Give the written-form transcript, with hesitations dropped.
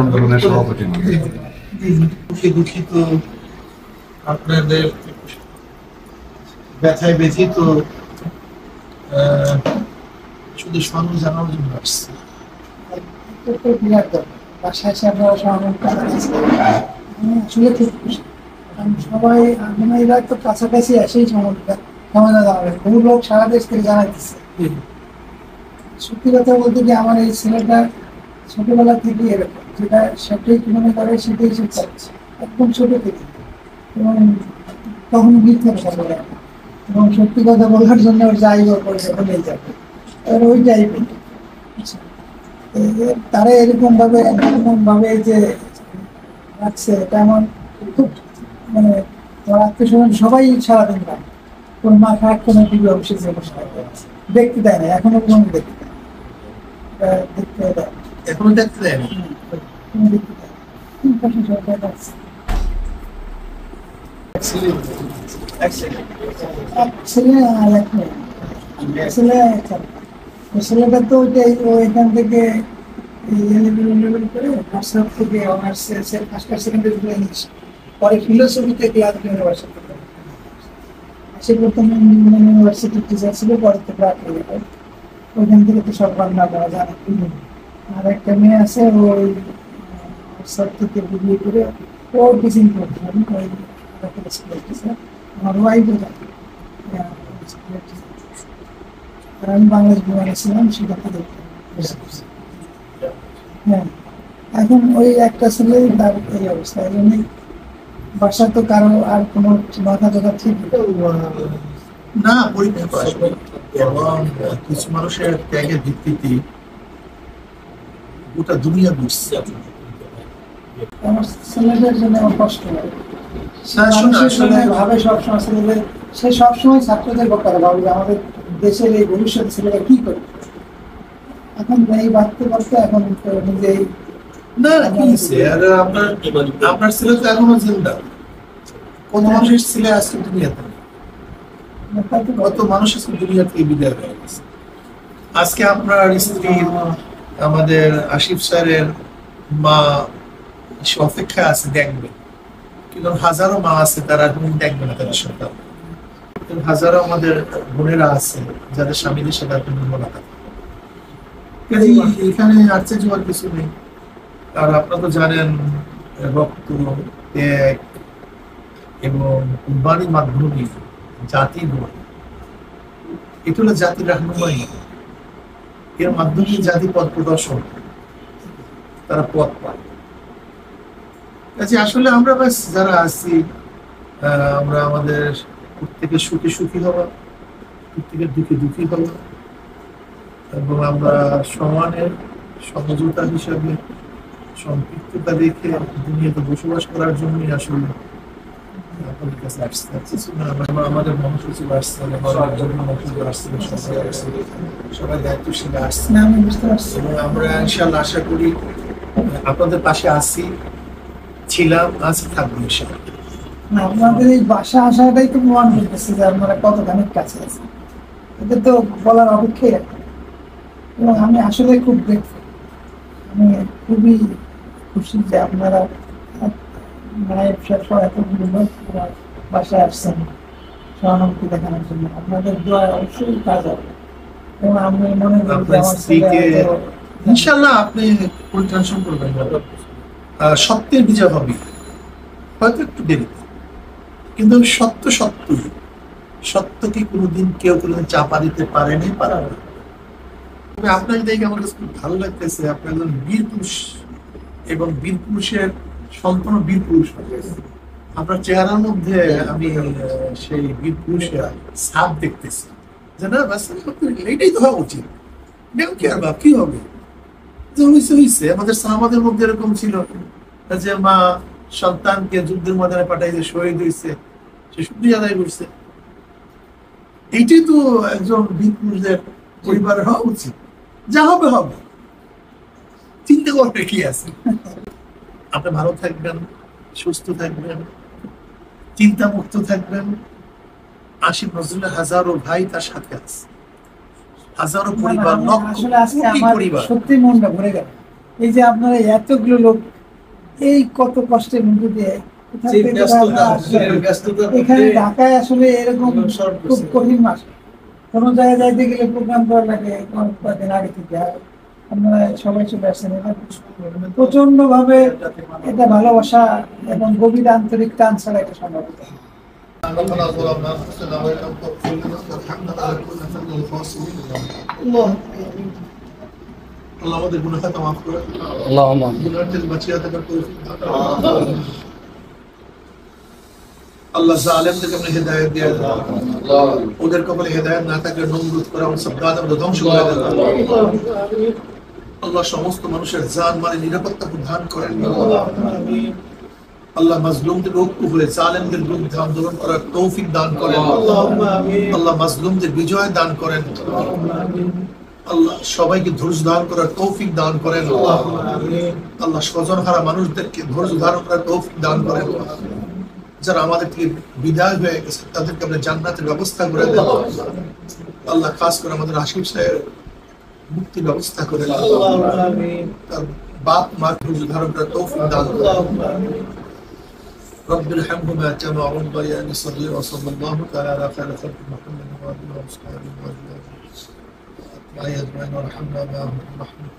আন্দোলনের সভাপতি। দুঃখিত আপনাদের ব্যথায় ব্যথিত, শুধু সঙ্গে জানানোর জন্য আসছি। বাসায় এসে আপনারা আসলে খুব খুশি, কারণ সবাই মানে এরা তো কাছাকাছি এসেই সমাধান জানাবেন। বহু লোক সারা দেশ থেকে জানাইতেছে। সত্যি কথা বলতে কি, আমার এই ছেলেটা ছোটবেলা থেকে এরকম, যেটা সেটাই মনে করে সেটাই সে চাচ্ছে, একদম ছোট থেকে। এবং তখন মিথ্যা কথা বলে না, এবং সত্যি কথা বলার জন্য ওর যাই করে হলেই যাবে, এবার ওই টাইপের। তারা এরকম ভাবে যে রাখছে, এটা আমার খুব মানে আমার আত্মীয় স্বজন সবাই সারাদিন পায়। কোন মা খারাপ কোনো টিভি অফিসে দেখতে দেয় না, এখনো কোনো দেখতে দেয় এখনো দেখতে দেয় না। ছেলেটা তো ওইটাই, ও এখান থেকে করে নার্সার থেকে honours first year second year English, পরে ফিলোসফিতে ক্লাস ইউনিভার্সিটি সে প্রথম ইউনিভার্সিটির টিচার ছিল, পরে তো ওইখান থেকে তো সব রান্না করা জানে। আর একটা মেয়ে আছে, ওই সব থেকে বিয়ে করে ও টিচিং করছে। আমার ওয়াইফও জানে। আর আমি বাংলাদেশ বিমানে ছিলাম, সেখান থেকে হ্যাঁ। এখন ওই একটা ছেলে, তার এই অবস্থা। এই জন্যই বাসা তো কারো আর কোনো মাথা টাথা ঠিক না, পরীক্ষা পাস এবং কিছু মানুষের ত্যাগের ভিত্তিতে গোটা দুনিয়া বুঝছে। আমার ছেলেদের জন্য আমার কষ্ট লাগে। ভাবে সবসময় ছেলেদের, সে সবসময় ছাত্রদের ব্যাপারে ভাবে যে আমাদের দেশের এই ভবিষ্যৎ ছেলেরা কি করবে। এখন এই বাড়তে বাড়তে এখন নিজেই না আপনার ছেলে তো এখনো জিন্দা। কত মানুষের ছেলে আজকে দুনিয়াতে, কত মানুষ আজকে দুনিয়া থেকে বিদায় হয়ে গেছে। আজকে আপনার স্ত্রী, আমাদের আসিফ স্যারের মা সে অপেক্ষা আছে, দেখবে। কিন্তু হাজারো মা আছে, তারা দেখবে না তাদের সন্তান। হাজারো আমাদের বোনেরা আছে যাদের স্বামীদের সাথে আপনি মনে থাকে। এখানে আসছে যাওয়ার কিছু নেই। আর আপনারা তো জানেন, রক্ত, ত্যাগ এবং কুরবানির মাধ্যমে জাতি গড়ে, এটা হলো জাতির রাহনুমাই। এর মাধ্যমে জাতি পথ প্রদর্শন, তারা পথ পায়। কাজে আসলে আমরা বাস যারা আছি, আমরা আমাদের প্রত্যেকের সুখে সুখী হওয়া, প্রত্যেকের দুঃখে দুঃখী হওয়া, এবং আমরা সমানের সমঝোতা হিসাবে সম্পৃক্ততা রেখে দুনিয়াতে বসবাস করার জন্যই আসলে আপনাদের কাছে আসছে। আমাদের মহাসচিব আসছে, সবাই দায়িত্বশীল আসছে। আমরা ইনশাআল্লাহ আশা করি আপনাদের পাশে আছি, ছিলাম, আছি, থাকবো ইনশাআল্লাহ। আপনাদের এই বাসা আসাটাই তো প্রমাণ করতেছে যে আপনারা কতখানি কাছে আছেন। এটা তো বলার অপেক্ষাই রাখে। এবং আমি আসলে খুব গ্রেটফুল, আমি খুবই খুশি যে আপনারা মায়ের এতগুলো লোক বাসায় আসছেন সহানুভূতি দেখানোর জন্য। আপনাদের দোয়া অবশ্যই কাজ হবে, এবং আমি মনে করি যে আমার ছেলে ইনশাআল্লাহ আপনি কোনো টেনশন করবেন না। সত্যের বিজয় হবে, হয়তো একটু দেরিতে, কিন্তু সত্য সত্যই। সত্যকে কোনোদিন কেউ কোনোদিন চাপা দিতে পারেনি, পারবে না। তবে আপনাকে দেখে আমার কাছে খুব ভালো লাগতেছে, আপনি একজন বীর পুরুষ, এবং বীর পুরুষের সন্তান বীর পুরুষ। আপনার চেহারার মধ্যে আমি সেই বীর পুরুষের ছাপ দেখতেছি, যে না এটাই তো হওয়া উচিত। কি হবে, হয়েছে আমাদের মধ্যে এরকম ছিল যে মা সন্তানকে যুদ্ধের ময়দানে পাঠাইছে, শহীদ হয়েছে, সে শুক্রিয়া আদায় করছে। এইটাই তো একজন বীর পুরুষদের পরিবারের হওয়া উচিত। যা হবে হবে, চিন্তা করবে কি আছে। আপনি ভালো থাকবেন, সুস্থ থাকবেন, চিন্তা মুক্ত থাকবেন। আসিফ নজরুলের হাজারো ভাই তার সাথে আছে, হাজারো পরিবার, আমি লক্ষ আসলে আজকে কোটি আমার পরিবার। সত্যি মনটা ভরে গেল। এই যে আপনারা এতগুলো লোক এই কত কষ্টের মধ্যে দিয়ে কোথা যে থেকে ব্যস্ততা, আসলে ব্যস্ততার এখানে মধ্যে ঢাকায় আসলে এরকম সব খুব কিছু। কঠিন মাস। কোনো জায়গায় যাইতে গেলে প্রোগ্রাম করা লাগে কয়েকদিন আগে থেকে। আর আপনারা সবাই চলে আসছেন, এটা প্রচন্ড ভাবে এটা ভালোবাসা এবং গভীর আন্তরিক টান ছাড়া এটা সম্ভব না। ربنا ظلمنا انفسنا وان لم تغفر لنا وترحمنا لنكونن من الخاسرين. আল্লাহ আমাদের গুনাহ খাতা মাফ করে, আল্লাহুম্মা গুনাহ থেকে বাঁচিয়ে থাকার তৌফিক দান করুন। আল্লাহ জালেমদেরকে আপনি হেদায়েত দিয়ে দেন, ওদের কপালে হেদায়েত না থাকলে নমরুদ করে আমার সব গাছ আমরা ধ্বংস করে দেন। আল্লাহ সমস্ত মানুষের জান মানে নিরাপত্তা প্রদান করেন। আল্লাহ মাজলুমদের ঐক্য হয়ে জালেমদের বিরুদ্ধে আন্দোলন করার তৌফিক দান করেন। আল্লাহ মাজলুমদের বিজয় দান করেন। আল্লাহ সবাইকে ধৈর্য ধারণ করার তৌফিক দান করেন। আল্লাহ স্বজন হারা মানুষদেরকে ধৈর্য ধারণ করার তৌফিক দান করেন। যারা আমাদের থেকে বিদায় হয়ে গেছে তাদেরকে আমরা জান্নাতের ব্যবস্থা করে দেন। আল্লাহ খাস করে আমাদের আসিফ সাহেবের মুক্তির ব্যবস্থা করে দেন। তার বাপ মা ধৈর্য ধারণ করার তৌফিক দান করেন। رب ارحمهما كما ربياني صغيرا وصلى الله تعالى على خير خلق محمد وعلى اله وصحبه وسلم وارحمنا معهم رحمه